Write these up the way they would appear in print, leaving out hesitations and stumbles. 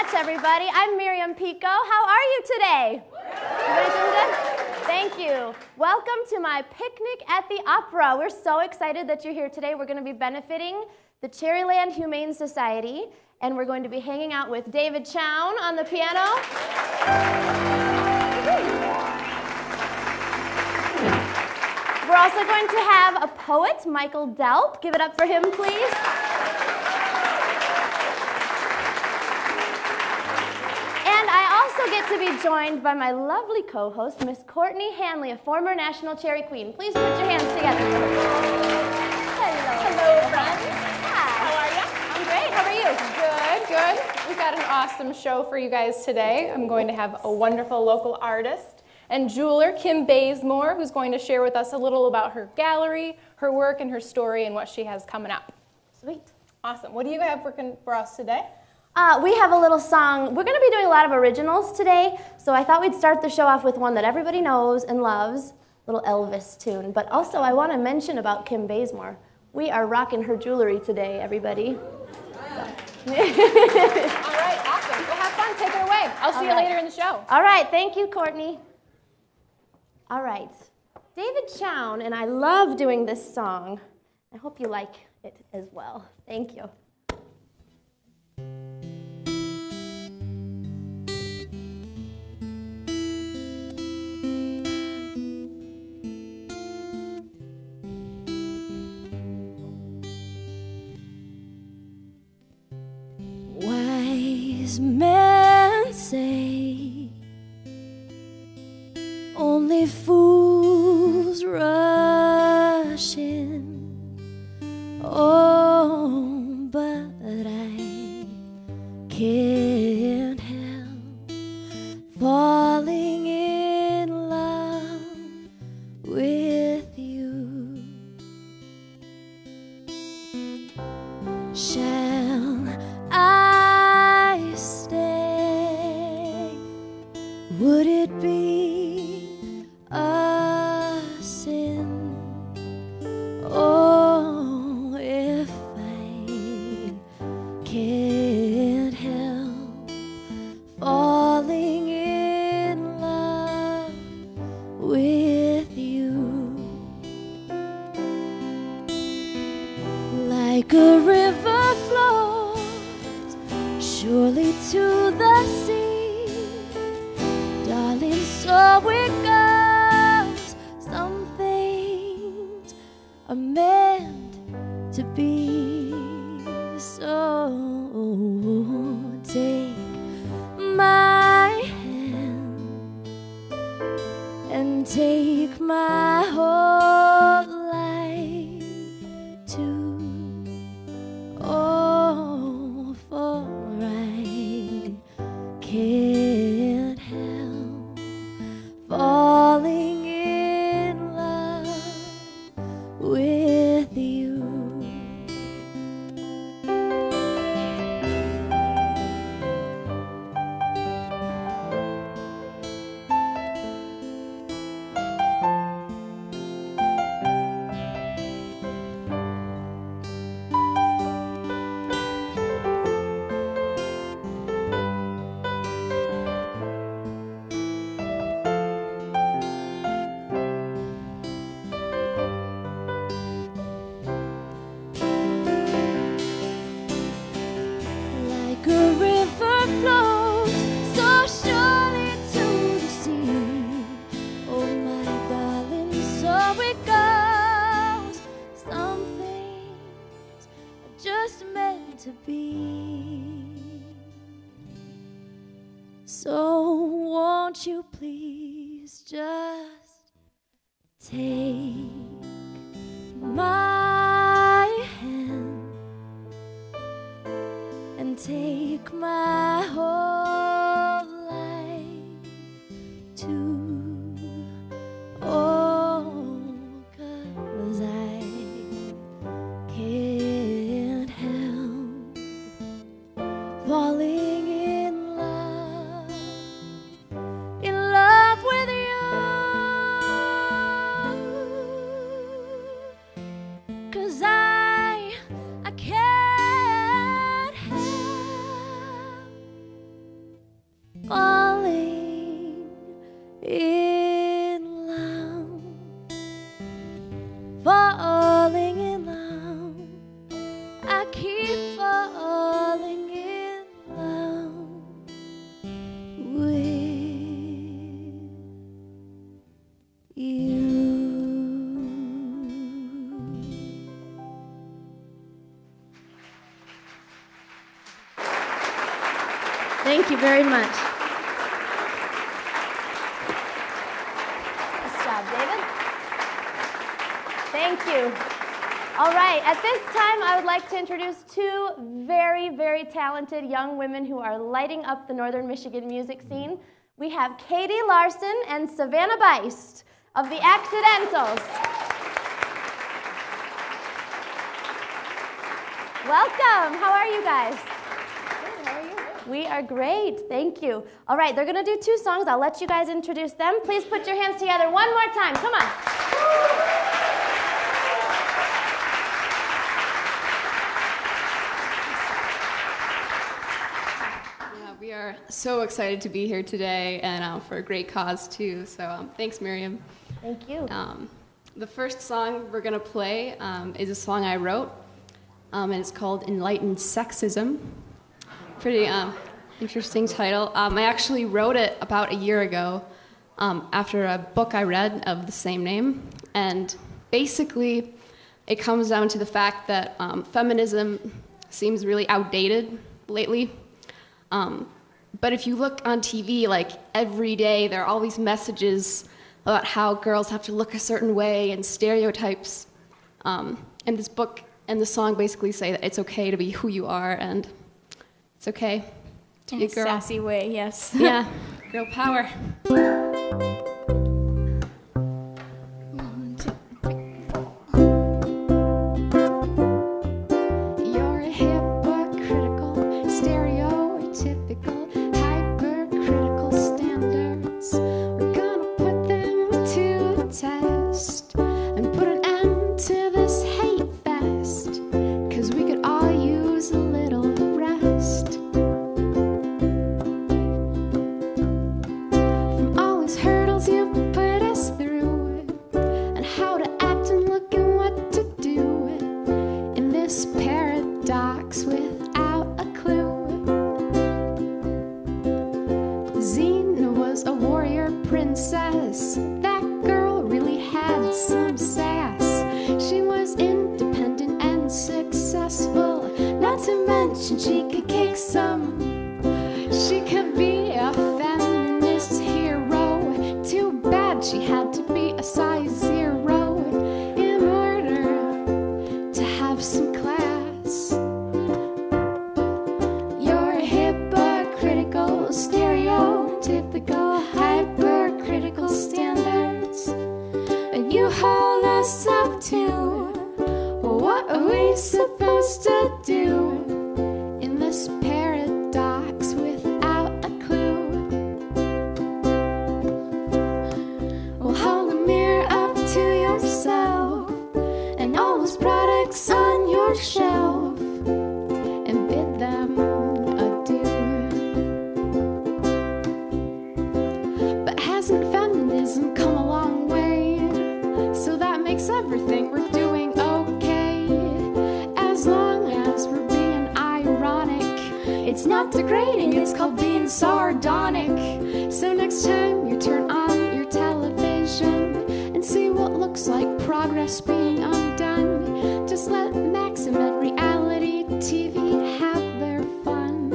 much, everybody. I'm Miriam Picó. How are you today? You guys doing good? Thank you. Welcome to my picnic at the opera. We're so excited that you're here today. We're going to be benefiting the Cherryland Humane Society, and we're going to be hanging out with David Chown on the piano. We're also going to have a poet, Michael Delp. Give it up for him, please. And I also get to be joined by my lovely co-host, Miss Courtney Fountain-Hanley, a former National Cherry Queen. Please put your hands together. Hello, friends. Hi. How are you? I'm great. How are you? Good, good. We've got an awesome show for you guys today. I'm going to have a wonderful local artist and jeweler, Kim Bazemore, who's going to share with us a little about her gallery, her work, and her story, and what she has coming up. Sweet. Awesome. What do you have working for us today? We have a little song. We're going to be doing a lot of originals today, so I thought we'd start the show off with one that everybody knows and loves, a little Elvis tune. But also, I want to mention about Kim Bazemore. We are rocking her jewelry today, everybody. All right, awesome. Well, have fun. Take it away. I'll see you later in the show. All right. Thank you, Courtney. All right. David Chown, and I love doing this song. I hope you like it as well. Thank you. Wise men say only fools rush in. Oh, but I can't help falling in love with you. Shall I stay? Would it be a sin? Oh, if I can't help falling in love with you. Like a river flows surely to the sea, darling, so it goes. Some things are meant to be. So take my hand and take my whole life too. Oh, for I can't help falling in love with you. Like a river flows so surely to the sea. Oh my darling, so it goes. Some things are just meant to be. So won't you please just take my hand and take my whole life too. Oh, 'cause I can't help falling in love with you. 'Cause I can't help Thank you very much. Nice job, David. Thank you. All right, at this time, I would like to introduce two very, very talented young women who are lighting up the Northern Michigan music scene. We have Katie Larson and Savannah Beist of the Accidentals. Welcome. How are you guys? Good, how are you? We are great. Thank you. All right, they're going to do two songs. I'll let you guys introduce them. Please put your hands together one more time. Come on. We are so excited to be here today and for a great cause too. So thanks, Miriam. Thank you. The first song we're going to play is a song I wrote, and it's called Enlightened Sexism. Pretty interesting title. I actually wrote it about a year ago after a book I read of the same name. And basically, it comes down to the fact that feminism seems really outdated lately. But if you look on TV, like every day, there are all these messages about how girls have to look a certain way and stereotypes. And this book and the song basically say that it's okay to be who you are and it's okay to be a girl. In a sassy way, yes. Yeah, girl power. Xena was a warrior princess. That girl really had some sass. She was independent and successful. Not to mention she could kick some. She could be a feminist hero. Too bad she had to be a size 0 in order to have some class. You're hypocritical, stereotypical, hypercritical standards, and you hold us up to. What are we supposed to do in this paradox without a clue? Well, hold a mirror up to yourself and all those products on your shelf and bid them adieu. But hasn't feminism come a long way? So that makes everything we're doing okay, as long as we're being ironic. It's not degrading, it's called being sardonic. So next time you turn on your television and see what looks like progress being undone, just let Maxim and reality TV have their fun.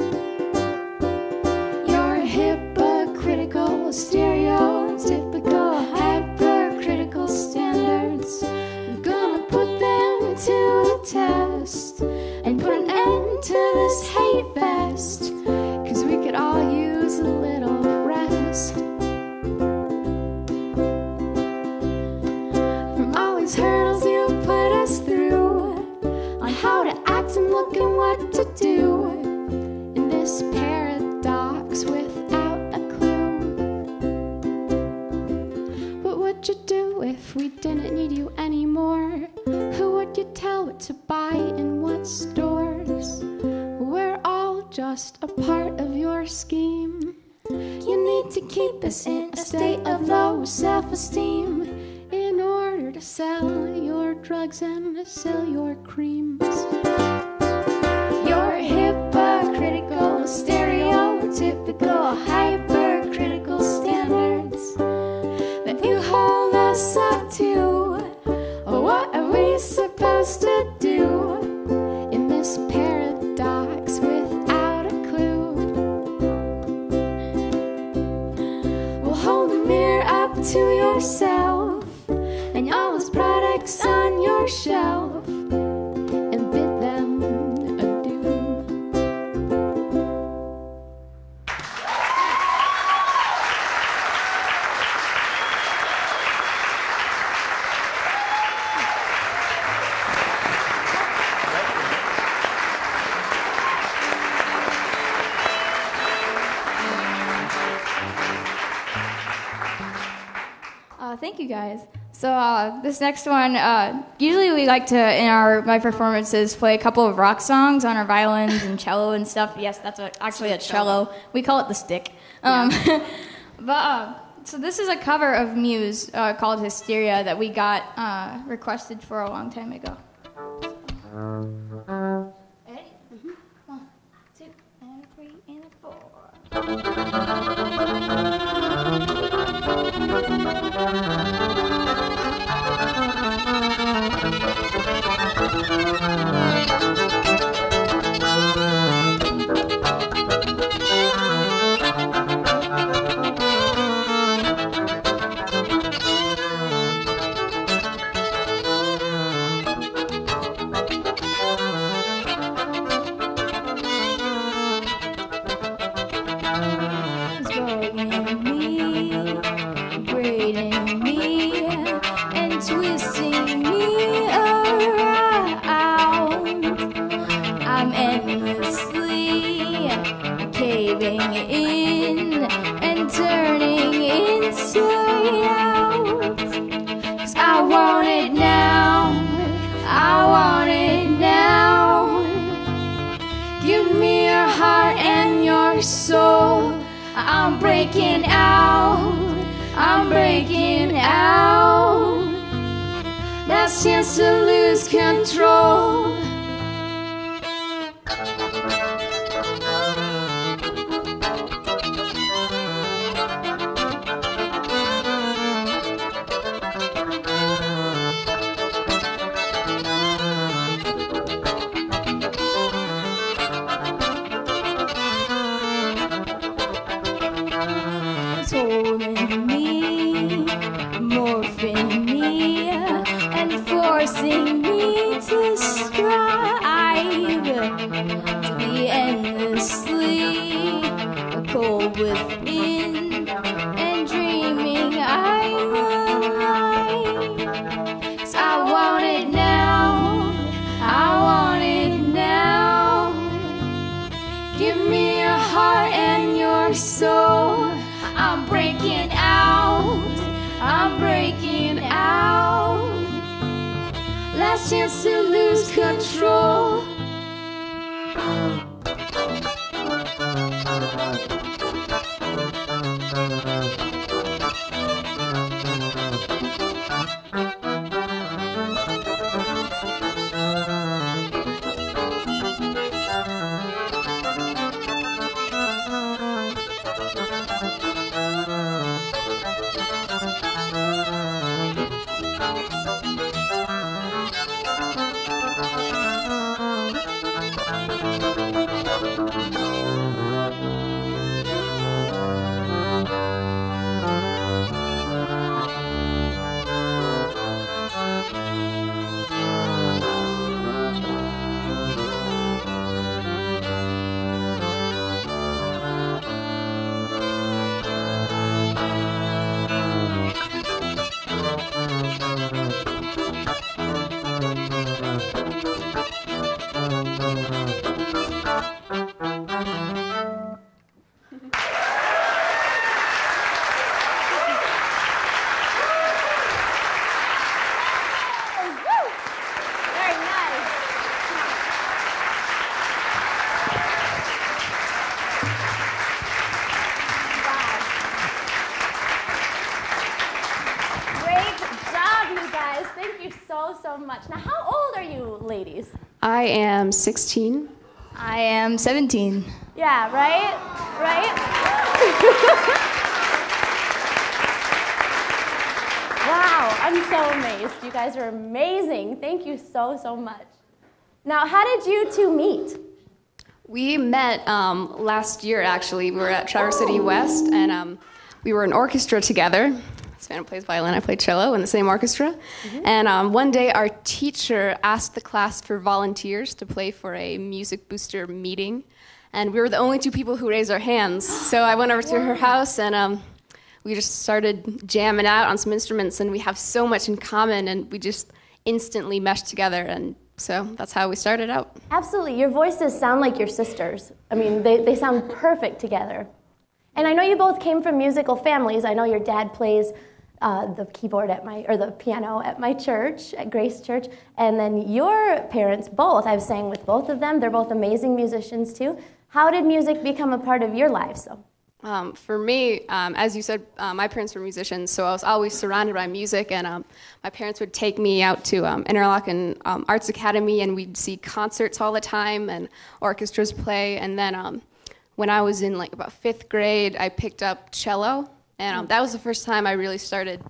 You're hypocritical, stereotypical, hypercritical standards. I'm gonna put them to the test and put an end to this hate fest, 'cause we could all use a little rest from all these hurdles you put us through, on how to act and look and what to do in this paradox without a clue. What would you do if we didn't need you anymore? Who would you tell what to buy in what stores? We're all just a part of your scheme. You need to keep us in a state of low self-esteem in order to sell your drugs and to sell your creams. You're hypocritical, stereotypical, hypercritical standards that you hold us up to. What are we supposed to do in this paradox without a clue? Thank you guys. So this next one, usually we like to, in my performances, play a couple of rock songs on our violins and cello and stuff. Yes, that's actually a cello. We call it the stick. So this is a cover of Muse called Hysteria that we got requested for a long time ago. Ready? Mm-hmm. 1, 2, and 3, and 4. I'm breaking out, I'm breaking out. Last chance to lose control. Chance to lose control. So much. Now, how old are you, ladies? I am 16. I am 17. Yeah, right? Right? Wow, I'm so amazed. You guys are amazing. Thank you so, so much. Now, how did you two meet? We met last year, actually. We were at Traverse City West, and we were in orchestra together. Savannah plays violin, I play cello in the same orchestra. Mm-hmm. And one day our teacher asked the class for volunteers to play for a music booster meeting. And we were the only two people who raised our hands. So I went over to her house and we just started jamming out on some instruments, and we have so much in common, and we just instantly meshed together. And so that's how we started out. Absolutely. Your voices sound like your sisters. I mean, they sound perfect together. And I know you both came from musical families. I know your dad plays the keyboard or the piano at my church, at Grace Church, and then your parents both. I've sang with both of them. They're both amazing musicians too. How did music become a part of your lives? For me, as you said, my parents were musicians, so I was always surrounded by music, and my parents would take me out to Interlochen Arts Academy, and we'd see concerts all the time and orchestras play. And then when I was in like about 5th grade, I picked up cello, and that was the first time I really started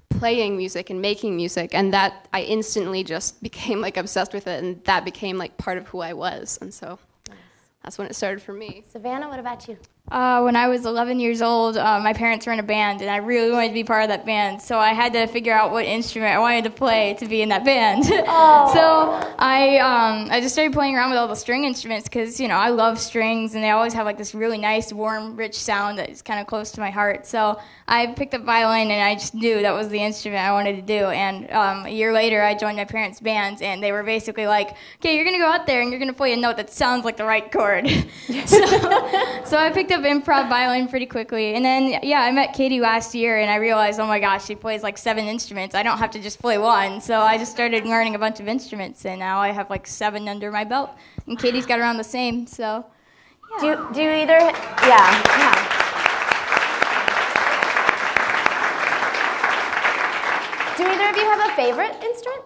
playing music and making music, and that I instantly just became like obsessed with it, and that became like part of who I was, and so that's when it started for me. Savannah, what about you? When I was 11 years old, my parents were in a band, and I really wanted to be part of that band. So I had to figure out what instrument I wanted to play to be in that band. Oh. So I just started playing around with all the string instruments because, you know, I love strings, and they always have like this really nice, warm, rich sound that is kind of close to my heart. So I picked up violin, and I just knew that was the instrument I wanted to do. And a year later, I joined my parents' band, and they were basically like, okay, you're going to go out there, and you're going to play a note that sounds like the right chord. So I picked up improv violin pretty quickly, and then I met Katie last year, and I realized, oh my gosh, she plays like 7 instruments. I don't have to just play one, so I just started learning a bunch of instruments, and now I have like 7 under my belt, and Katie's got around the same. So do you either do either of you have a favorite instrument?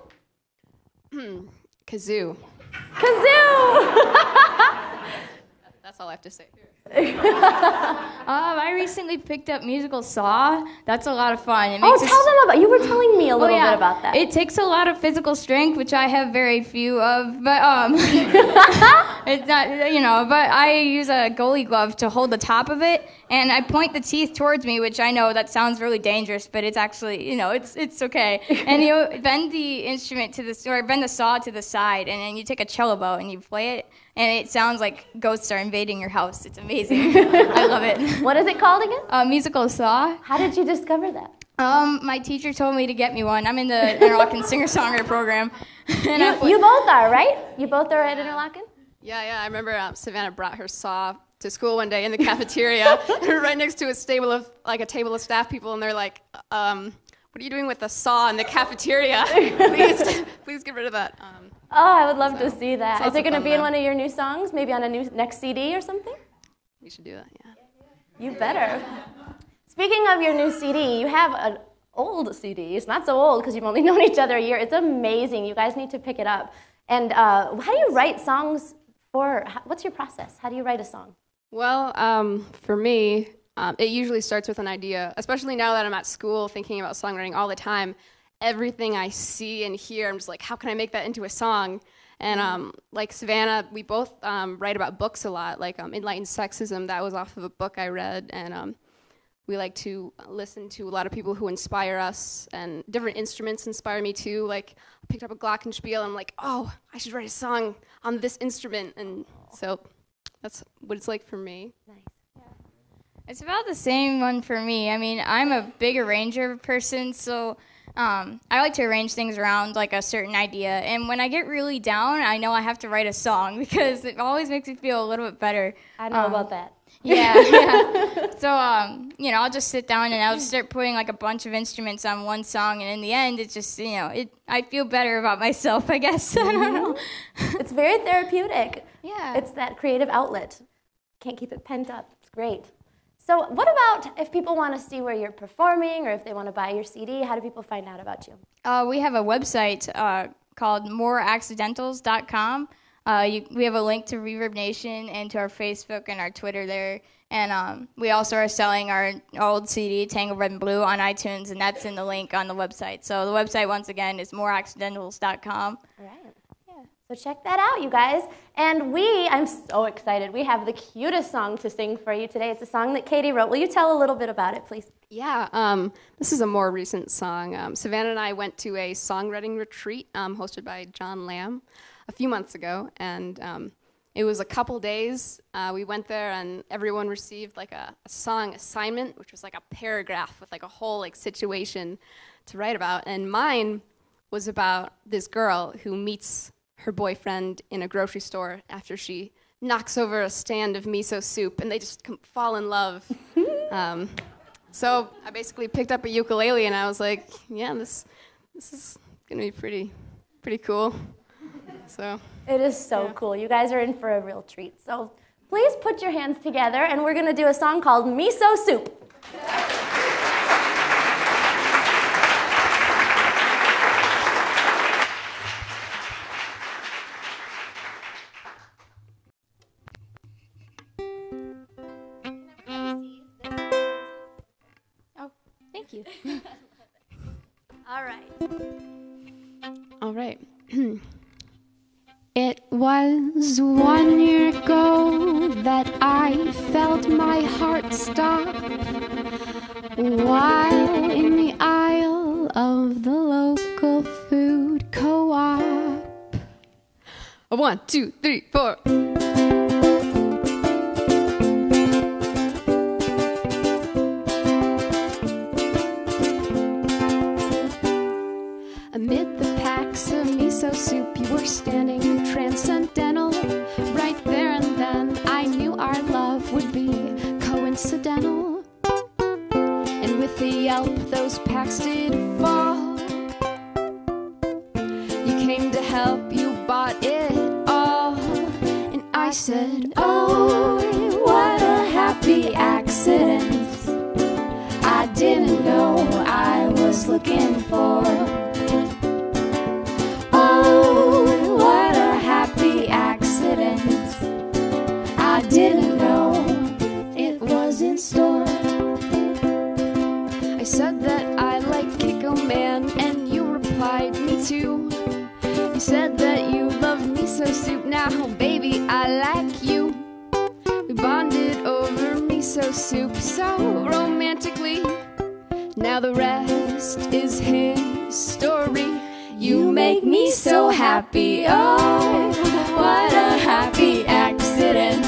Kazoo. That's all I have to say. I recently picked up musical saw. That's a lot of fun. Tell them about. You were telling me a little bit about that. It takes a lot of physical strength, which I have very few of. But it's not, you know. But I use a goalie glove to hold the top of it, and I point the teeth towards me, which I know that sounds really dangerous, but it's actually, you know, it's okay. And you bend the instrument bend the saw to the side, and then you take a cello bow and you play it. And it sounds like ghosts are invading your house. It's amazing. I love it. What is it called again? Musical saw. How did you discover that? My teacher told me to get me one. I'm in the Interlochen singer-songwriter program. And you both are, right? You both are at Interlochen? Yeah. I remember Savannah brought her saw to school one day in the cafeteria. Right next to a table of staff people, and they're like, "What are you doing with the saw in the cafeteria? Please get rid of that." I would love to see that. Is it going to be in one of your new songs? Maybe on a next CD or something? We should do that, yeah. You better. Speaking of your new CD, you have an old CD. It's not so old because you've only known each other a year. It's amazing. You guys need to pick it up. And how do you write songs what's your process? How do you write a song? Well, for me, it usually starts with an idea, especially now that I'm at school thinking about songwriting all the time. Everything I see and hear, I'm just like, how can I make that into a song? And like Savannah, we both write about books a lot, like Enlightened Sexism, that was off of a book I read, and we like to listen to a lot of people who inspire us, and different instruments inspire me too. Like, I picked up a glockenspiel, and I'm like, oh, I should write a song on this instrument, and so that's what it's like for me. Nice. It's about the same one for me. I mean, I'm a big arranger person, so I like to arrange things around like a certain idea. And when I get really down, I know I have to write a song because it always makes me feel a little bit better. I know about that. Yeah. So, you know, I'll just sit down and I'll just start putting like a bunch of instruments on one song. And in the end, it's just, you know, I feel better about myself, I guess. I don't know. It's very therapeutic. Yeah. It's that creative outlet. Can't keep it pent up. It's great. So what about if people want to see where you're performing or if they want to buy your CD? How do people find out about you? We have a website called moreaccidentals.com. We have a link to Reverb Nation and to our Facebook and our Twitter there. And we also are selling our old CD, Tango Red and Blue, on iTunes, and that's in the link on the website. So the website, once again, is moreaccidentals.com. All right. So check that out, you guys. And I'm so excited. We have the cutest song to sing for you today. It's a song that Katie wrote. Will you tell a little bit about it, please? Yeah, this is a more recent song. Savannah and I went to a songwriting retreat hosted by John Lamb a few months ago, and it was a couple days. We went there, and everyone received like a song assignment, which was like a paragraph with like a whole like situation to write about. And mine was about this girl who meets her boyfriend in a grocery store after she knocks over a stand of miso soup, and they just fall in love. So I basically picked up a ukulele, and I was like, yeah, this is gonna be pretty cool. So It is so cool. You guys are in for a real treat. So please put your hands together, and we're gonna do a song called Miso Soup. Thank you. All right. all right. It was 1 year ago that I felt my heart stop while in the aisle of the local food co-op. 1, 2, 3, 4. Amid the packs of miso soup, you were standing transcendental. Right there and then, I knew our love would be coincidental. And with the yelp, those packs did fall. You came to help, you bought it all. And I said, oh, what a happy accident. I didn't know I was looking for. Oh, what a happy accident. I didn't know it was in store. I said that I like Kiko Man, and you replied, me too. You said that you love miso soup. Now, baby, I like you. We bonded over miso soup so romantically. Now the rest is history. You make me so happy, oh, what a happy accident.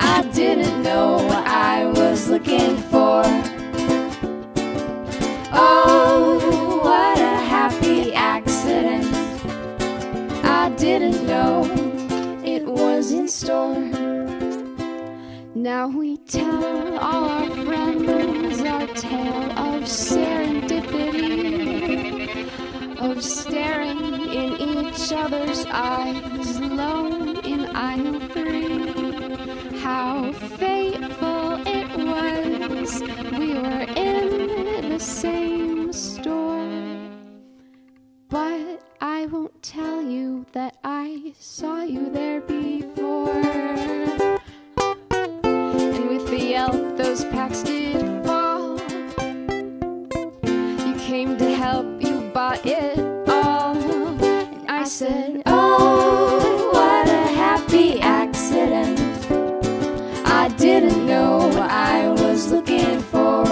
I didn't know what I was looking for. Oh, what a happy accident. I didn't know it was in store. Now we tell all our friends our tale of serendipity, of staring in each other's eyes, alone in aisle 3. How fateful it was, we were in the same store. But I won't tell you that I saw you there before. And with the yelp, those packs did fall. You came to help, you bought it all. And I said, oh, what a happy accident. I didn't know what I was looking for.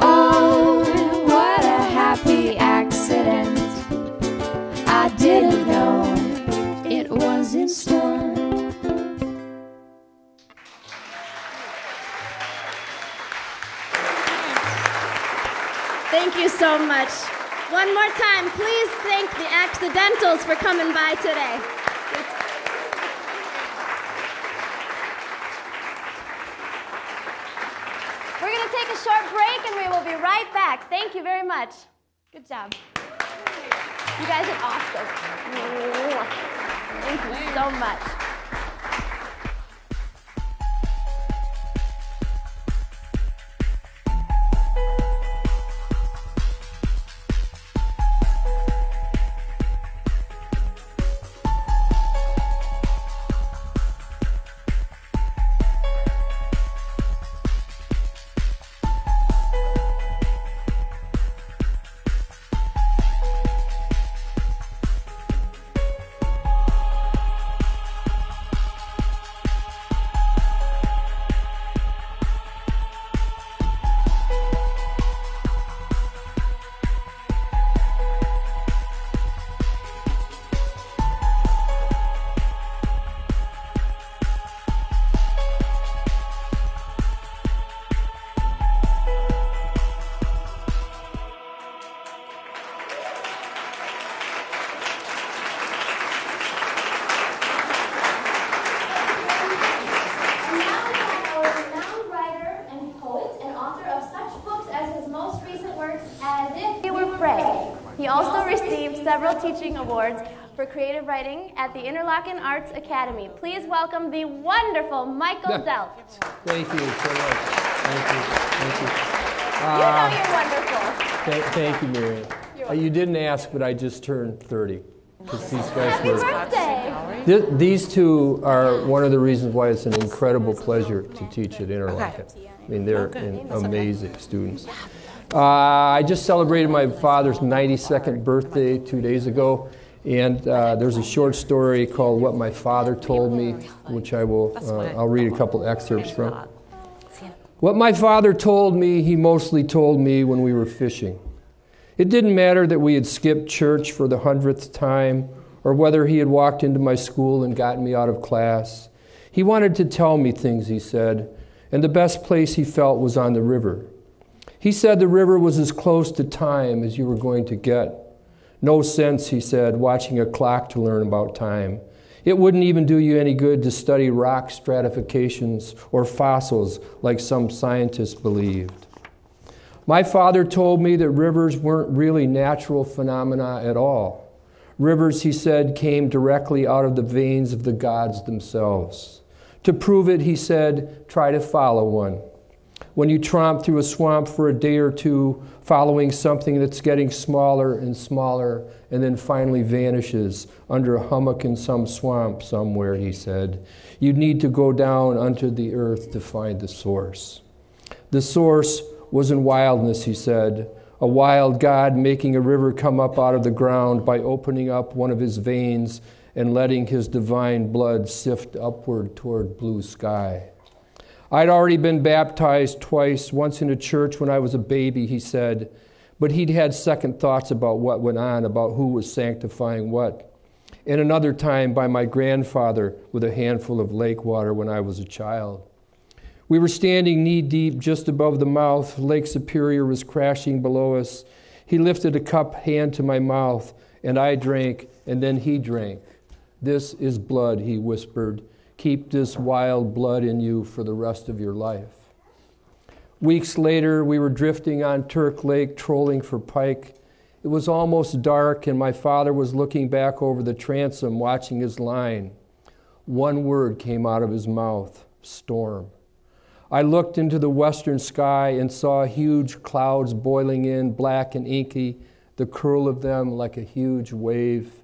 Oh, what a happy accident. I didn't know it was in store. Thank you so much. One more time, please thank the Accidentals for coming by today. We're going to take a short break, and we will be right back. Thank you very much. Good job. You guys are awesome. Thank you so much. several teaching awards for creative writing at the Interlochen Arts Academy. Please welcome the wonderful Michael Delp. Thank you so much. Thank you. You know you're wonderful. Thank you, Miriam. You didn't ask, but I just turned 30. These guys Happy birthday. These two are one of the reasons why it's an incredible pleasure to teach at Interlochen. I mean, they're amazing students. I just celebrated my father's 92nd birthday 2 days ago, and there's a short story called "What My Father Told Me," which I'll read a couple excerpts from. What my father told me, he mostly told me when we were fishing. It didn't matter that we had skipped church for the 100th time, or whether he had walked into my school and gotten me out of class. He wanted to tell me things, he said, and the best place he felt was on the river. He said the river was as close to time as you were going to get. No sense, he said, watching a clock to learn about time. It wouldn't even do you any good to study rock stratifications or fossils like some scientists believed. My father told me that rivers weren't really natural phenomena at all. Rivers, he said, came directly out of the veins of the gods themselves. To prove it, he said, try to follow one. When you tromp through a swamp for a day or two, following something that's getting smaller and smaller, and then finally vanishes under a hummock in some swamp somewhere, he said, you need to go down under the earth to find the source. The source was in wildness, he said, a wild God making a river come up out of the ground by opening up one of his veins and letting his divine blood sift upward toward blue sky. I'd already been baptized twice, once in a church when I was a baby, he said, but he'd had second thoughts about what went on, about who was sanctifying what, and another time by my grandfather with a handful of lake water when I was a child. We were standing knee-deep just above the mouth. Lake Superior was crashing below us. He lifted a cup hand to my mouth, and I drank, and then he drank. This is blood, he whispered. Keep this wild blood in you for the rest of your life. Weeks later, we were drifting on Turk Lake, trolling for pike. It was almost dark, and my father was looking back over the transom, watching his line. One word came out of his mouth, storm. I looked into the western sky and saw huge clouds boiling in, black and inky, the curl of them like a huge wave.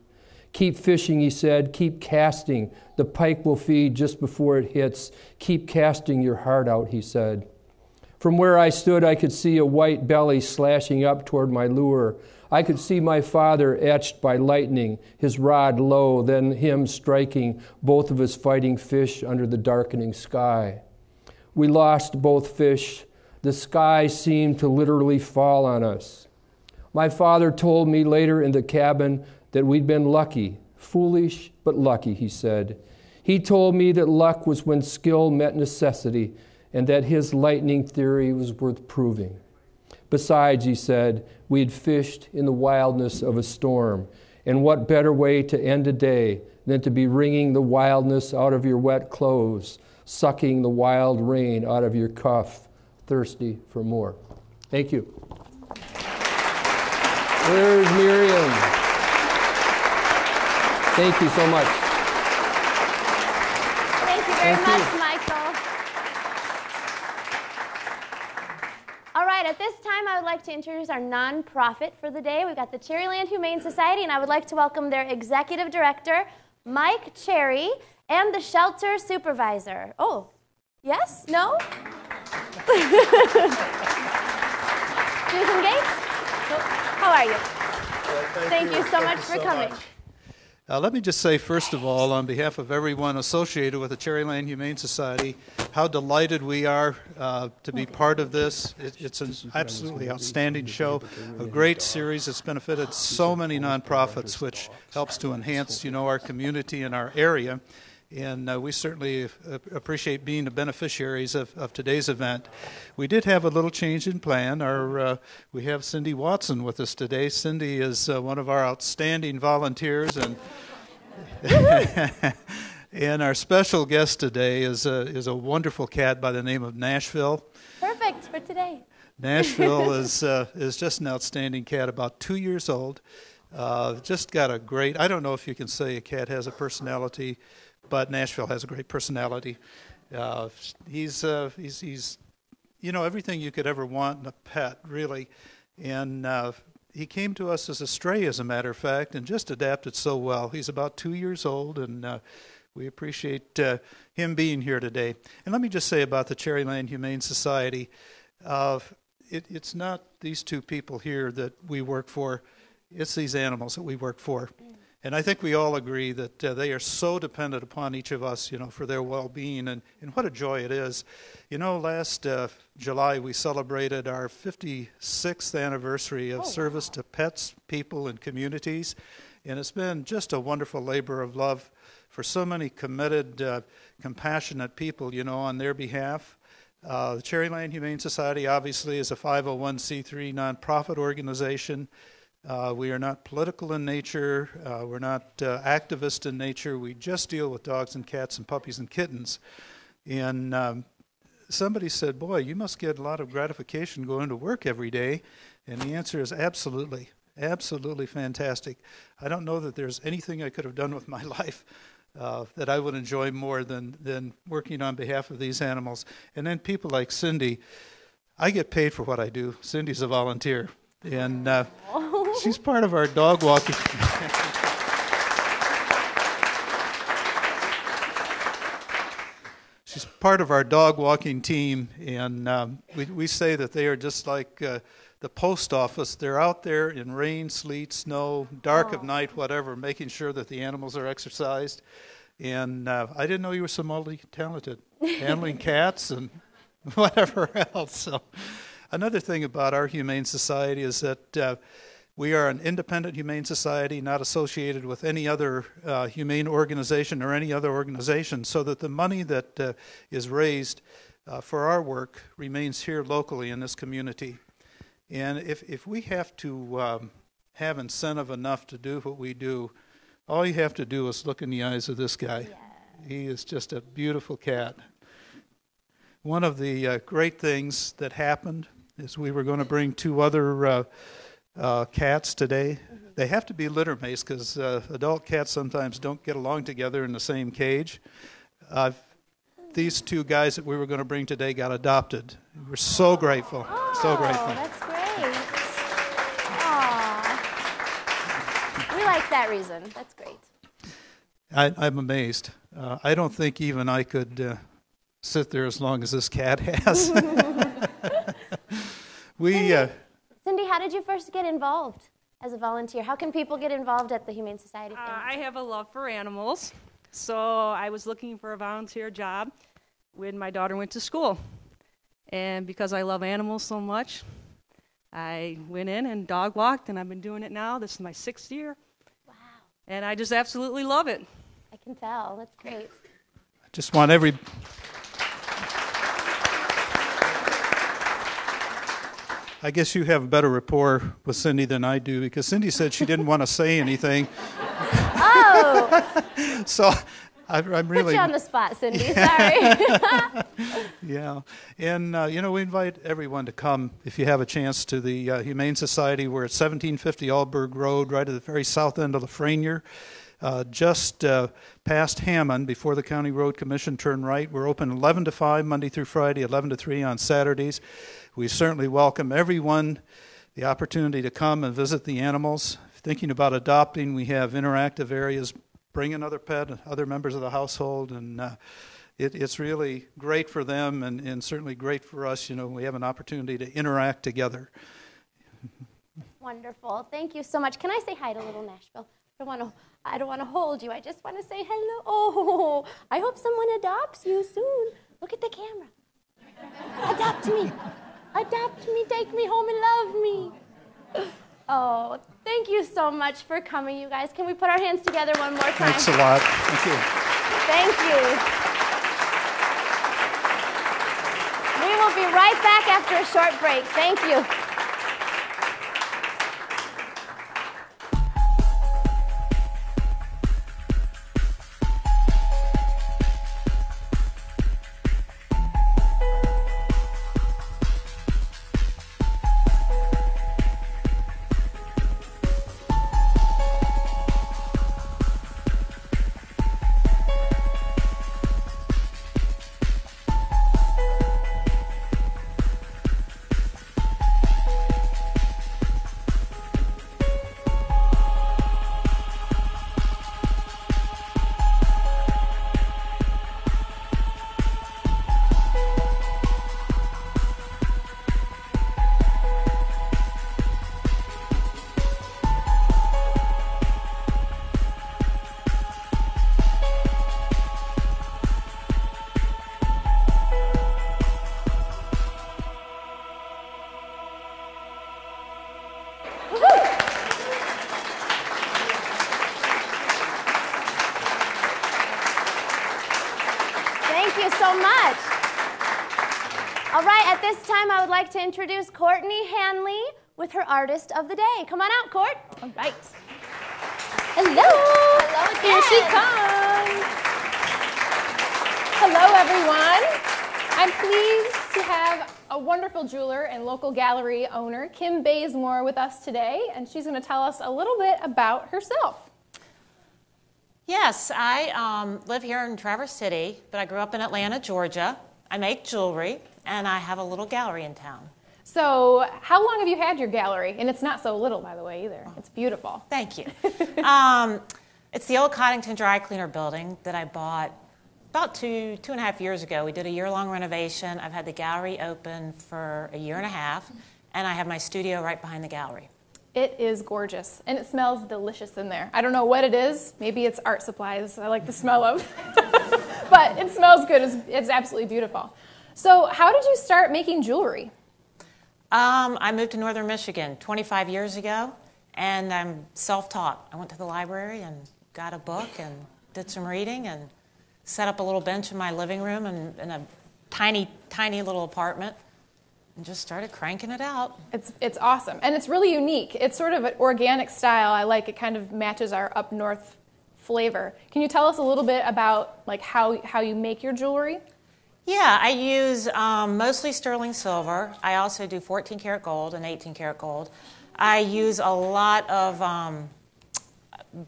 Keep fishing, he said. Keep casting. The pike will feed just before it hits. Keep casting your heart out, he said. From where I stood, I could see a white belly slashing up toward my lure. I could see my father etched by lightning, his rod low, then him striking both of his fighting fish under the darkening sky. We lost both fish. The sky seemed to literally fall on us. My father told me later in the cabin that we'd been lucky, foolish but lucky, he said. He told me that luck was when skill met necessity and that his lightning theory was worth proving. Besides, he said, we'd fished in the wildness of a storm, and what better way to end a day than to be wringing the wildness out of your wet clothes, sucking the wild rain out of your cuff, thirsty for more. Thank you. Where's Miriam? Thank you so much. Thank you very much, Michael. All right, at this time, I would like to introduce our nonprofit for the day. We've got the Cherryland Humane Society, and I would like to welcome their executive director, Mike Cherry, and the shelter supervisor. Oh, yes? No? Susan Gates? How are you? Thank you so much for coming. Let me just say, first of all, on behalf of everyone associated with the Cherryland Humane Society, how delighted we are to be part of this. It's an absolutely outstanding show, a great series that's benefited so many nonprofits, which helps to enhance, our community and our area. And we certainly appreciate being the beneficiaries of today's event. We did have a little change in plan. We have Cindy Watson with us today. Cindy is one of our outstanding volunteers, and and our special guest today is a wonderful cat by the name of Nashville. Perfect for today. Nashville is just an outstanding cat, about 2 years old. Just got a great, I don't know if you can say a cat has a personality, but Nashville has a great personality. He's everything you could ever want in a pet, really. And he came to us as a stray, as a matter of fact, and just adapted so well. He's about 2 years old, and we appreciate him being here today. And let me just say about the Cherryland Humane Society, it's not these two people here that we work for. It's these animals that we work for. And I think we all agree that they are so dependent upon each of us, for their well-being, and what a joy it is. Last July we celebrated our 56th anniversary of service to pets, people, and communities. And it's been just a wonderful labor of love for so many committed, compassionate people, on their behalf. The Cherryland Humane Society obviously is a 501c3 nonprofit organization. We are not political in nature. We're not activist in nature. We just deal with dogs and cats and puppies and kittens. And somebody said, boy, you must get a lot of gratification going to work every day. And the answer is absolutely, absolutely fantastic. I don't know that there's anything I could have done with my life that I would enjoy more than working on behalf of these animals. And then people like Cindy, I get paid for what I do. Cindy's a volunteer. And she's part of our dog walking. She's part of our dog walking team, and we say that they are just like the post office. They're out there in rain, sleet, snow, dark of night, whatever, making sure that the animals are exercised. And I didn't know you were so multi-talented, handling cats and whatever else. So another thing about our Humane Society is that we are an independent humane society, not associated with any other humane organization or any other organization, so that the money that is raised for our work remains here locally in this community. And if we have to have incentive enough to do what we do, all you have to do is look in the eyes of this guy. Yeah. He is just a beautiful cat. One of the great things that happened is we were going to bring two other cats today. Mm-hmm. They have to be litter mates because adult cats sometimes don't get along together in the same cage. These two guys that we were going to bring today got adopted. We're so grateful. So grateful. That's great. We like that reason. That's great. I'm amazed. I don't think even I could sit there as long as this cat has. Cindy, how did you first get involved as a volunteer? How can people get involved at the Humane Society? I have a love for animals, so I was looking for a volunteer job when my daughter went to school. And because I love animals so much, I went in and dog walked, and I've been doing it now. This is my 6th year. Wow. And I just absolutely love it. I can tell. That's great. I just want every... I guess you have a better rapport with Cindy than I do, because Cindy said she didn't want to say anything. Oh! So I'm really... Put you on the spot, Cindy. Sorry. Yeah. And, we invite everyone to come, if you have a chance, to the Humane Society. We're at 1750 Alberg Road, right at the very south end of Lafreniere, just past Hammond, before the County Road Commission. Turn right. We're open 11 to 5, Monday through Friday, 11 to 3 on Saturdays. We certainly welcome everyone the opportunity to come and visit the animals. Thinking about adopting, we have interactive areas. Bring another pet, other members of the household, and it's really great for them and certainly great for us. We have an opportunity to interact together. Wonderful. Thank you so much. Can I say hi to little Nashville? I don't want to hold you. I just want to say hello. Oh, I hope someone adopts you soon. Look at the camera. Adopt me. Adopt me, take me home and love me. Oh, thank you so much for coming, you guys. Can we put our hands together one more time? Thanks a lot. Thank you. Thank you. We will be right back after a short break. Thank you. Thank you so much. All right, at this time, I would like to introduce Courtney Hanley with her Artist of the Day. Come on out, Court. All right. Hello. Hello again. Here she comes. Hello, everyone. I'm pleased to have a wonderful jeweler and local gallery owner, Kim Bazemore, with us today, and she's going to tell us a little bit about herself. Yes, I live here in Traverse City, but I grew up in Atlanta, Georgia. I make jewelry, and I have a little gallery in town. So how long have you had your gallery? And it's not so little, by the way, either. It's beautiful. Thank you. It's the old Coddington Dry Cleaner building that I bought about two and a half years ago. We did a year-long renovation. I've had the gallery open for a year and a half, and I have my studio right behind the gallery. It is gorgeous, and it smells delicious in there. I don't know what it is. Maybe it's art supplies I like the smell of. But it smells good. It's absolutely beautiful. So how did you start making jewelry? I moved to northern Michigan 25 years ago, and I'm self-taught. I went to the library and got a book and did some reading and set up a little bench in my living room in a tiny, tiny little apartment. And just started cranking it out. It's awesome, and it's really unique. It's sort of an organic style. I like it. Kind of matches our up north flavor. Can you tell us a little bit about like how you make your jewelry? Yeah, I use mostly sterling silver. I also do 14 karat gold and 18 karat gold. I use a lot of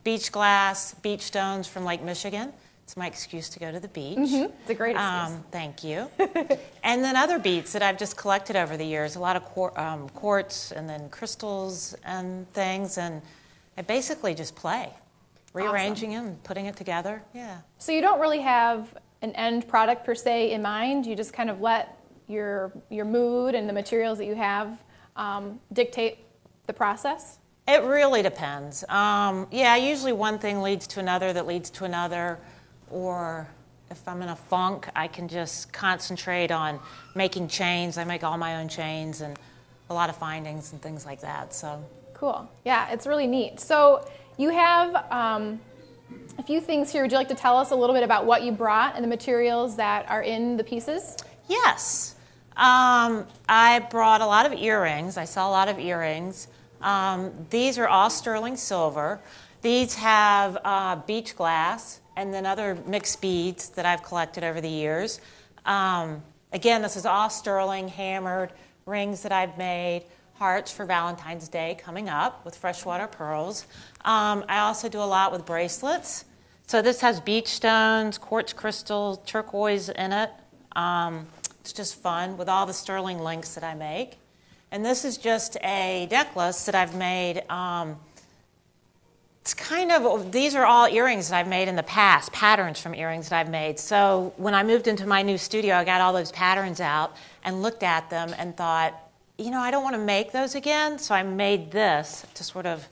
beach glass, beach stones from Lake Michigan. It's my excuse to go to the beach. Mm-hmm. It's a great excuse. Thank you. And then other beads that I've just collected over the years, a lot of quartz and then crystals and things. And I basically just play, rearranging them and putting it together. Yeah. So you don't really have an end product per se in mind. You just kind of let your mood and the materials that you have dictate the process? It really depends. Yeah, usually one thing leads to another that leads to another. Or if I'm in a funk, I can just concentrate on making chains. I make all my own chains and a lot of findings and things like that. So cool. Yeah, it's really neat. So you have a few things here. Would you like to tell us a little bit about what you brought and the materials that are in the pieces? Yes. I brought a lot of earrings. I sell a lot of earrings. These are all sterling silver. These have beach glass and then other mixed beads that I've collected over the years. Again, this is all sterling, hammered, rings that I've made, hearts for Valentine's Day coming up with freshwater pearls. I also do a lot with bracelets. So this has beach stones, quartz crystal, turquoise in it. It's just fun with all the sterling links that I make. And this is just a necklace that I've made. It's kind of, these are all earrings that I've made in the past, patterns from earrings that I've made. So when I moved into my new studio, I got all those patterns out and looked at them and thought, you know, I don't want to make those again. So I made this to sort of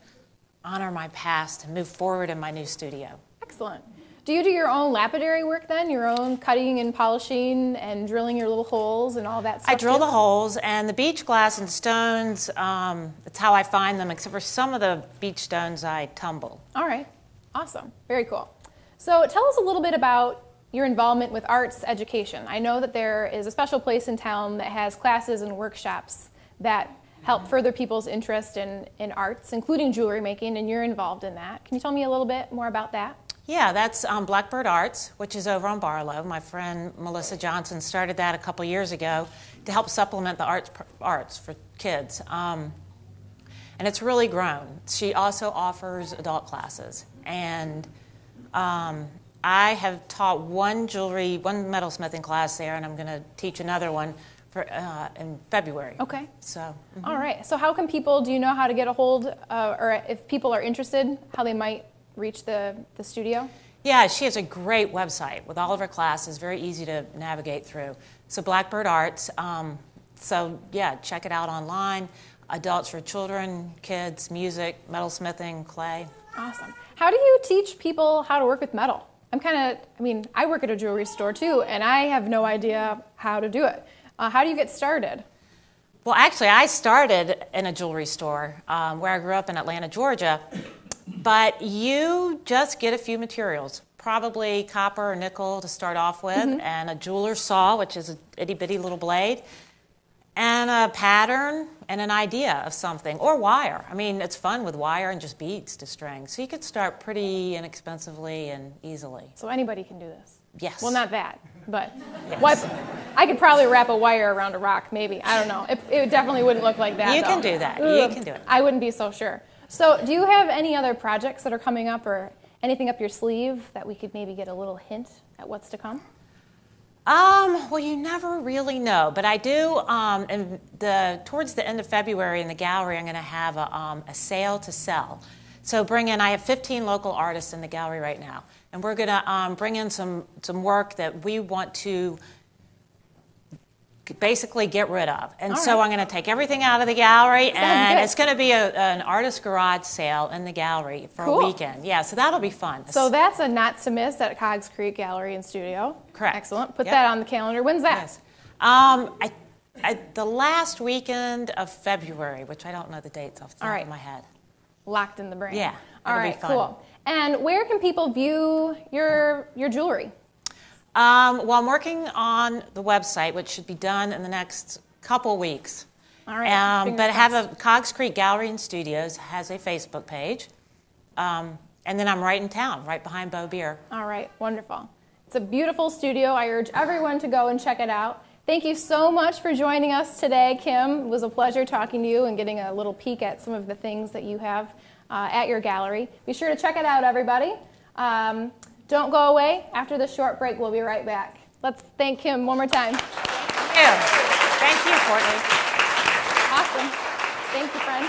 honor my past and move forward in my new studio. Excellent. Do you do your own lapidary work then? Your own cutting and polishing and drilling your little holes and all that stuff? I drill the holes, and the beach glass and stones, that's how I find them, except for some of the beach stones I tumble. All right. Awesome. Very cool. So tell us a little bit about your involvement with arts education. I know that there is a special place in town that has classes and workshops that help further people's interest in arts, including jewelry making, and you're involved in that. Can you tell me a little bit more about that? Yeah, that's Blackbird Arts, which is over on Barlow. My friend Melissa Johnson started that a couple years ago to help supplement the arts for kids. And it's really grown. She also offers adult classes. And I have taught one metalsmithing class there, and I'm going to teach another one in February. Okay. So. Mm-hmm. All right. So how can people, do you know how to get a hold, or if people are interested, how they might reach the studio? Yeah, she has a great website with all of her classes, very easy to navigate through. So Blackbird Arts, so yeah, check it out online. Adults for children, kids, music, metalsmithing, clay. Awesome. How do you teach people how to work with metal? I work at a jewelry store too, and I have no idea how to do it. How do you get started? Well, actually, I started in a jewelry store where I grew up in Atlanta, Georgia. But you just get a few materials, probably copper or nickel to start off with, and a jeweler's saw, which is an itty-bitty little blade, and a pattern and an idea of something, or wire. I mean, it's fun with wire and just beads to string. So you could start pretty inexpensively and easily. So anybody can do this? Yes. Well, not that, but Yes. I could probably wrap a wire around a rock, maybe. I don't know. It definitely wouldn't look like that, You though. can do that. You can do it. I wouldn't be so sure. So do you have any other projects that are coming up or anything up your sleeve that we could maybe get a little hint at what's to come? Well, you never really know, but I do. Towards the end of February in the gallery, I'm going to have a sale to sell. So I have 15 local artists in the gallery right now, and we're going to bring in some work that we want to basically get rid of. And so I'm going to take everything out of the gallery, and it's going to be an artist garage sale in the gallery for a weekend. Yeah, so that'll be fun. So that's a not to miss at Cogs Creek Gallery and Studio. Correct. Excellent. Put that on the calendar. When's that? Yes. The last weekend of February, which I don't know the dates off the top of my head. Locked in the brain. Yeah. All right, cool. And where can people view your jewelry? Well, I'm working on the website, which should be done in the next couple weeks. All right. But I have a Cogs Creek Gallery and Studios has a Facebook page. And then I'm right in town, right behind Bo Beer. All right, wonderful. It's a beautiful studio. I urge everyone to go and check it out. Thank you so much for joining us today, Kim. It was a pleasure talking to you and getting a little peek at some of the things that you have at your gallery. Be sure to check it out, everybody. Don't go away. After this short break, we'll be right back. Let's thank Kim one more time. Thank you. Thank you, Courtney. Awesome. Thank you, friend.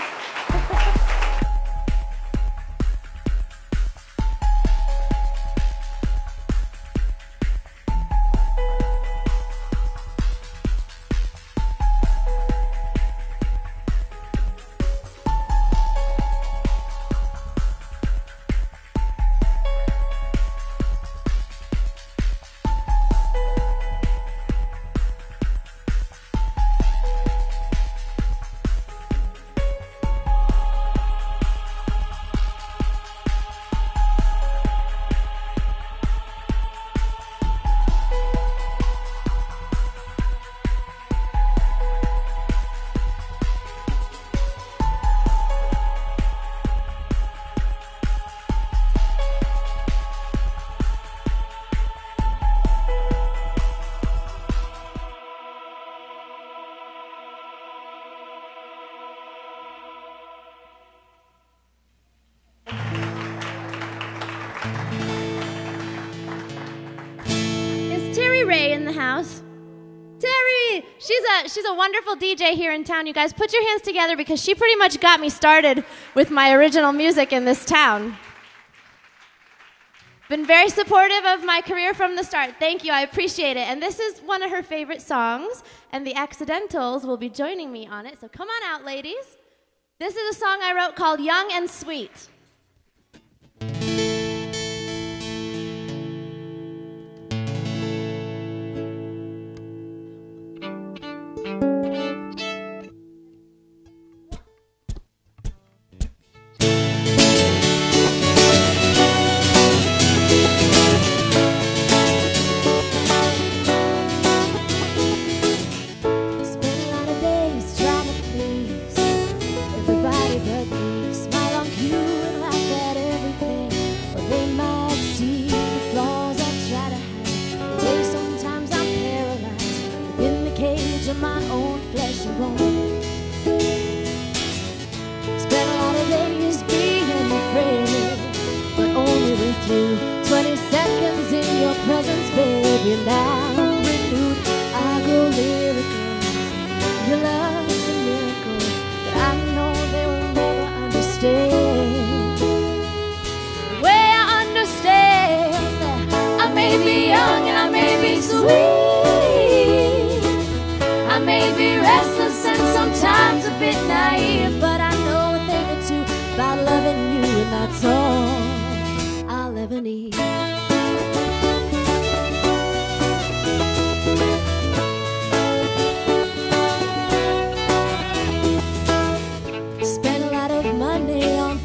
In the house. Terry! She's a wonderful DJ here in town. You guys put your hands together because she pretty much got me started with my original music in this town. Been very supportive of my career from the start. Thank you, I appreciate it. And this is one of her favorite songs, and the Accidentals will be joining me on it. So come on out, ladies. This is a song I wrote called Young and Sweet.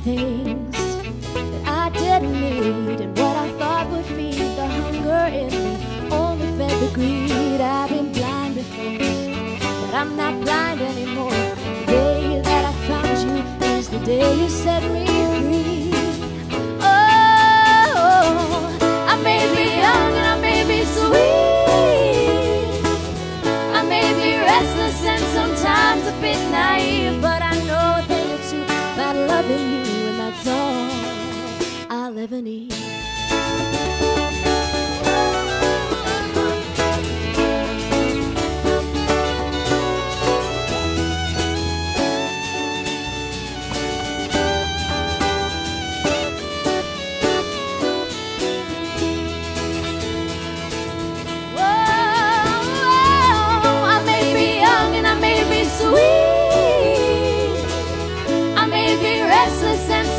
Things that I didn't need and what I thought would feel I'm not blind anymore. The day that I found you is the day you set me free. Oh, I may be young and I may be sweet. I may be restless and sometimes a bit naive, but I know a thing or two about loving you, and that's all I'll ever need.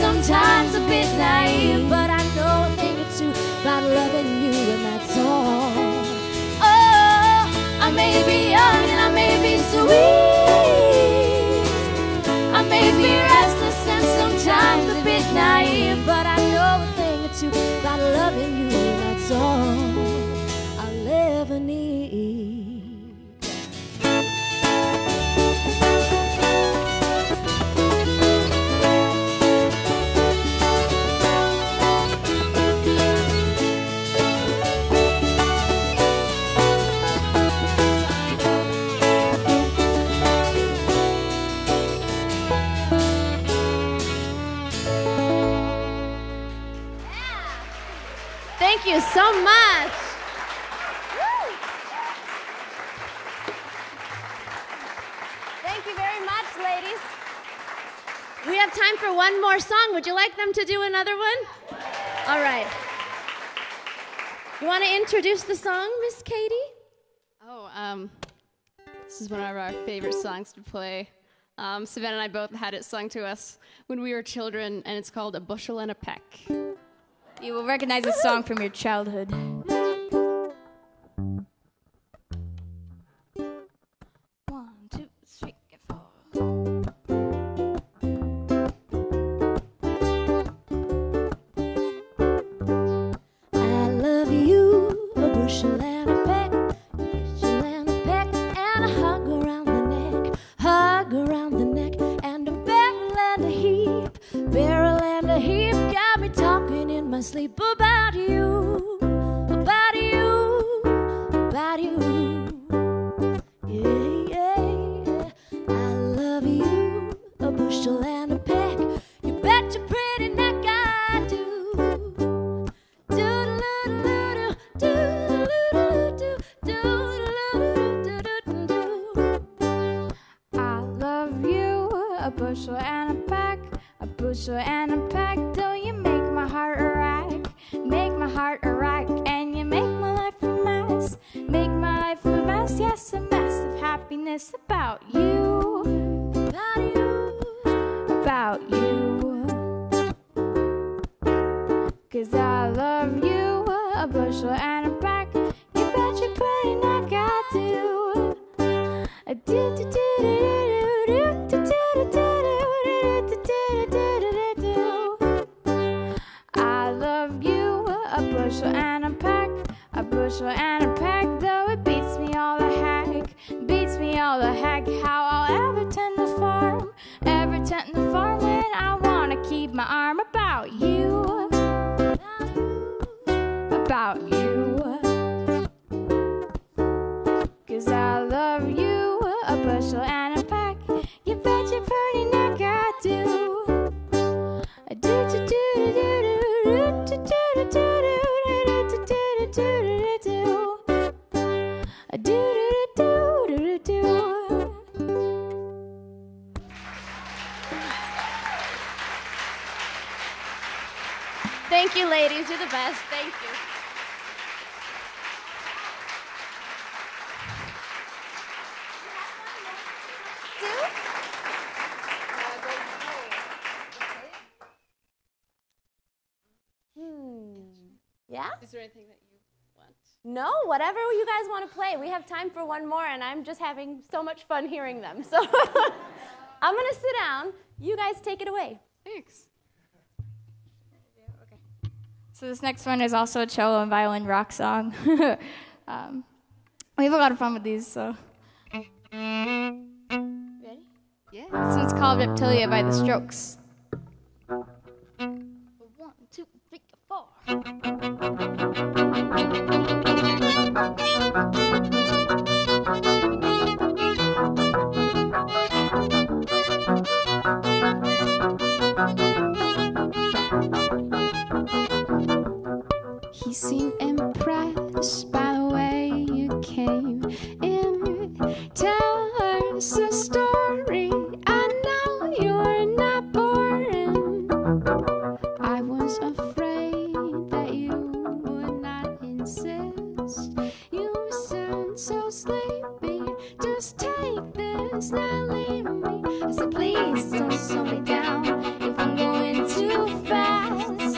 Sometimes a bit naive, but I know a thing or two about loving you, and that's all. Oh, I may be young and I may be sweet. I may be restless and sometimes a bit naive, but I know a thing or two about loving you, and that's all I'll ever need. Thank you so much. Woo. Thank you very much, ladies. We have time for one more song. Would you like them to do another one? All right. You want to introduce the song, Miss Katie? This is one of our favorite songs to play. Savannah and I both had it sung to us when we were children, and it's called A Bushel and a Peck. You will recognize this song from your childhood. 1, 2, 3, 4. I love you, a bushel and a peck, and a hug around the neck, and a barrel and a heap, got me talking in my sleep about you, about you, about you. Yeah, yeah, yeah. I love you, a bushel and a peck. You bet your pretty neck I do. Do-do-do-do-do, do-do-do-do-do, do-do-do-do-do-do. I love you, a bushel and a peck, a bushel and a peck. Though you make my heart a wreck, and you make my life a mess, yes, a mess of happiness about you, about you. 'Cause I love you, a bushel and a peck. You bet your pretty neck I do. I do do do do do do do do do. I love you, a bushel and a peck, a bushel and a peck. Though it beats me all the heck, how I'll ever tend the farm when I wanna keep my arm about you, about you. 'Cause I love you, a bushel and a peck. You bet your pretty neck I do. I do do do do do do do do do do do. I do do do do do. Thank you, ladies. You're the best. Thank you. Yeah? Is there anything that you want? No, whatever you guys want to play. We have time for one more, and I'm just having so much fun hearing them. So I'm going to sit down. You guys take it away. Thanks. Okay. So this next one is also a cello and violin rock song. We have a lot of fun with these, so. Ready? Yeah. This one's called Reptilia by The Strokes. 1, 2, 3, 4. He seemed impressed by the way you came in. Tell us a story. I know you're not boring. I was afraid that you would not insist. You sound so sleepy. Just take this, now leave me. I said, please don't slow me down if I'm going too fast.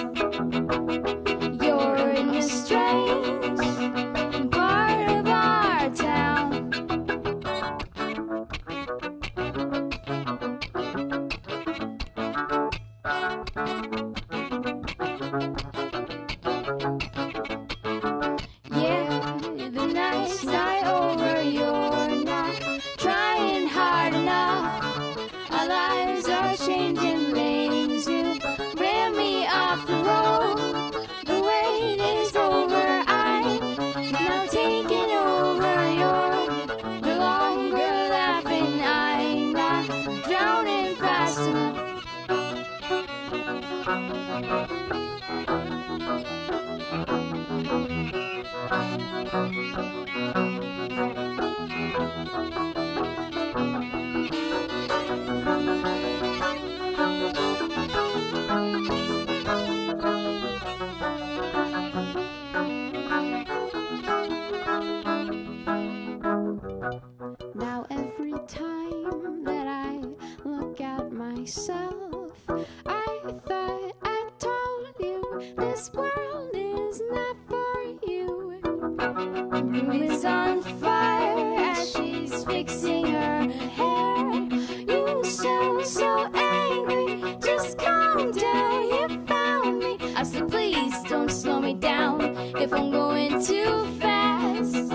You're in a strange part of our town. Yeah, the night's not over. You're not trying hard enough. Our lives are changing lanes. You ran me off the road. The wait is over. I'm now taking over. You're no longer laughing. I'm not drowning fast enough. Now every time that I look at myself, I thought I told you this world is not for you. Room is on fire as she's fixing her hair. You sound so angry, just calm down, you found me. I said please don't slow me down if I'm going too fast.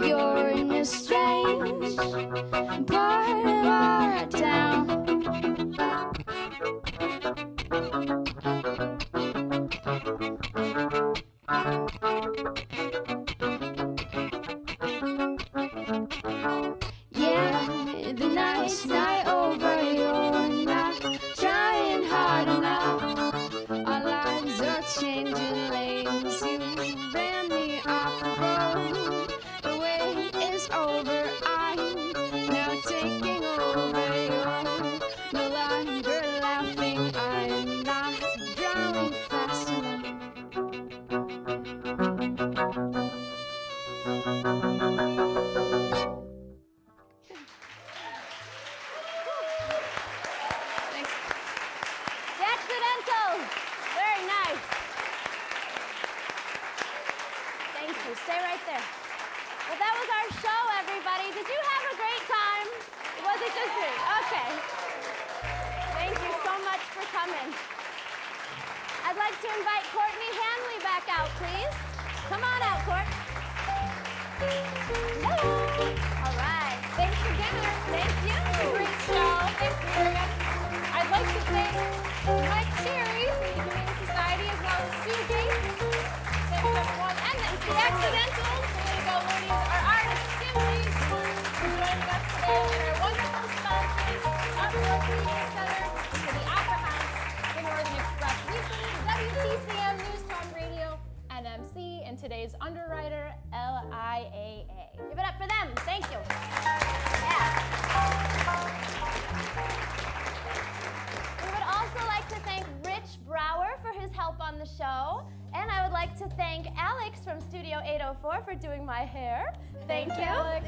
You're in a strange part of our town. Yeah, the night's not over. You're not trying hard enough. Our lives are changing lanes. You ran me off the road. The wait is over. I'm now taking over. You're no longer laughing. I'm not drowning fast enough. The accidentals. Very nice. Thank you. Stay right there. Well, that was our show, everybody. Did you have a great time? Was it just me? Okay. Thank you so much for coming. I'd like to invite Courtney Hanley back out, please. Come on out, Court. Hello. All right. Thanks again. Thank you. Great show. Thanks, Miriam. I'd like to thank Mike Cherry, the Humane Society, as well as Sue Gates. Thanks, everyone. And then the Accidentals. There you go, ladies. Our artist, Kim Reese, for joining us today. And our wonderful sponsors, our North Media Center, for the Opera House, the Northern Express Weekly, WTCM News Talk Radio, NMC, and today's underwriter, LIAA. Give it up for them. Thank you. Yeah. We would also like to thank Rich Brower for his help on the show. And I would like to thank Alex from Studio 804 for doing my hair. Thank you. Alex.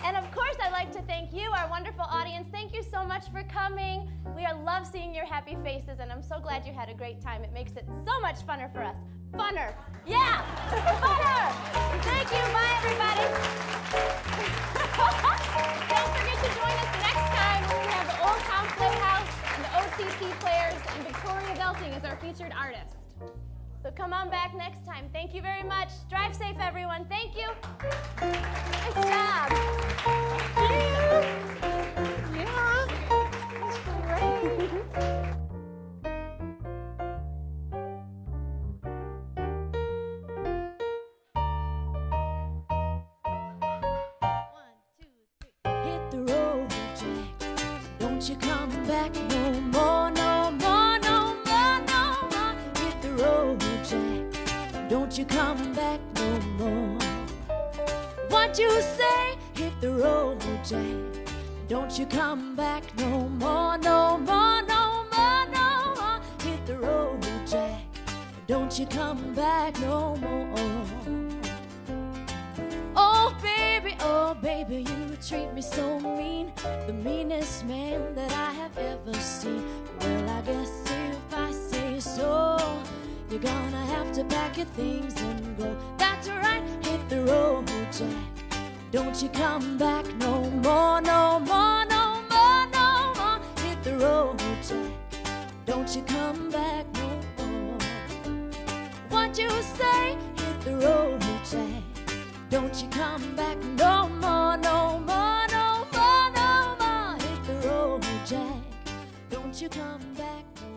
And of course, I'd like to thank you, our wonderful audience. Thank you so much for coming. We love seeing your happy faces, and I'm so glad you had a great time. It makes it so much funner for us. Funner. Yeah. Funner. Thank you. Bye, everybody. Don't forget to join us next time when we have the Old Town Playhouse and the OTT Players and Victoria Belting as our featured artist. So come on back next time. Thank you very much. Drive safe, everyone. Thank you. Nice job. you come back no more. What you say, hit the road, Jack. Don't you come back no more, no more, no more, no more. Hit the road, Jack. Don't you come back no more. Oh baby, you treat me so mean. The meanest man that I have ever seen. Well, I guess if I say so, you're gonna have to pack your things and go. That's right, hit the road, Jack. Don't you come back no more, no more, no more, no more. Hit the road, Jack. Don't you come back no more. What you say, hit the road, Jack. Don't you come back no more, no more, no more, no more. Hit the road, Jack. Don't you come back no more.